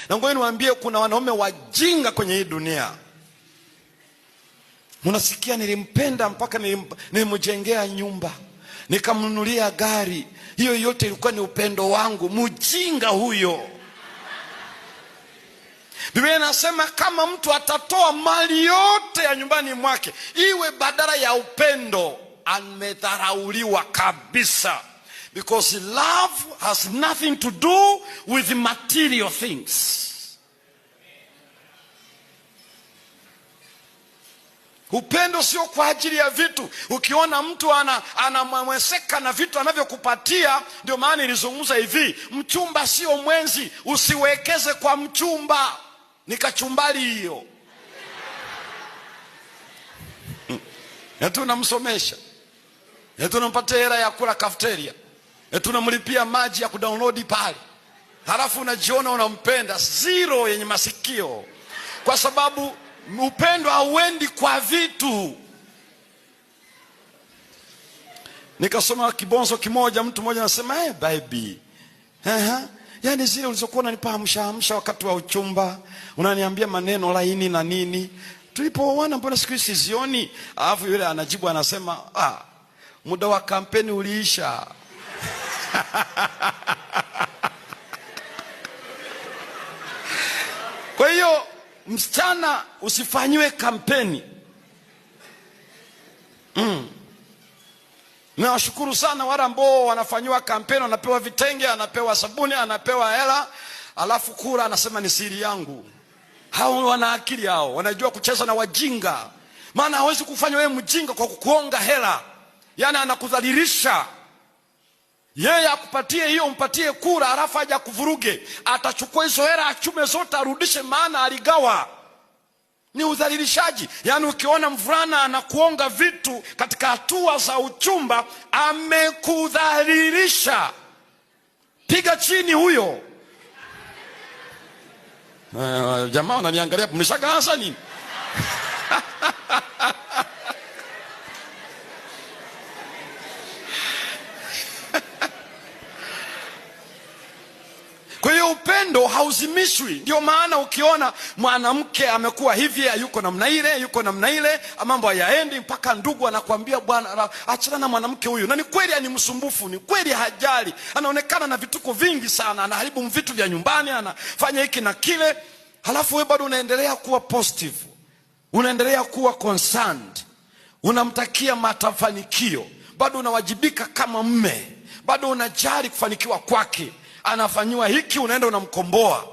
Na ngoja niwaambie, kuna wanaume wajinga kwenye hii dunia. Unasikia nilimpenda mpaka nilimjengea nyumba, nikamnunulia gari. Hiyo yote ilikuwa ni upendo wangu. Mjinga huyo. Biblia inasema kama mtu atatoa mali yote ya nyumbani mwake iwe badala ya upendo, amedharauliwa kabisa. Because love has nothing to do with material things. Upendo sio kwa ajili ya vitu. Ukiona mtu anamweseka na vitu anavyokupatia, ndio maana nilizungumza hivi, mchumba sio mwenzi. Usiwekeze kwa mchumba, ni kachumbari hiyo. Eti unamsomesha, eti unampatia hela ya kula cafeteria, eti unamlipia maji ya kudownload pale, halafu unajiona unampenda. Zero yenye masikio. Kwa sababu upendo hauendi kwa vitu. Nikasoma kibonzo kimoja, mtu mmoja anasema baby, yani zile ulizokuwa unanipa amsha wakati wa uchumba, unaniambia maneno laini na nini, tulipooana mbona siku hizi sizioni? Alafu yule anajibu anasema, muda wa kampeni uliisha. Kwa hiyo msichana usifanyiwe kampeni. Nawashukuru sana wale ambao wanafanyiwa kampeni, anapewa vitenge, anapewa sabuni, anapewa hela, alafu kula anasema ni siri yangu. Hao wana akili, hao wanajua kucheza na wajinga. Maana hawezi kufanya wewe mjinga kwa kukuonga hela. Yani anakudhalilisha. Yeye akupatie hiyo, umpatie kura, alafu aje kuvuruge. Atachukua hizo hela achume zote arudishe, maana aligawa. Ni udhalilishaji. Yani ukiona mvulana anakuonga vitu katika hatua za uchumba, amekudhalilisha. Piga chini huyo. Jamaa wananiangalia, mnishagaza nini? Kwa hiyo upendo hauzimishwi. Ndio maana ukiona mwanamke amekuwa hivi, yuko namna ile, mambo hayaendi, mpaka ndugu anakuambia, bwana achana na mwanamke huyu. Na ni kweli ni msumbufu, ni kweli hajali, anaonekana na vituko vingi sana, anaharibu vitu vya nyumbani, anafanya hiki na kile. Halafu wewe bado unaendelea kuwa positive, unaendelea kuwa concerned, unamtakia mafanikio, bado unawajibika kama mme, bado unajali kufanikiwa kwake. Anafanyiwa hiki, unaenda unamkomboa.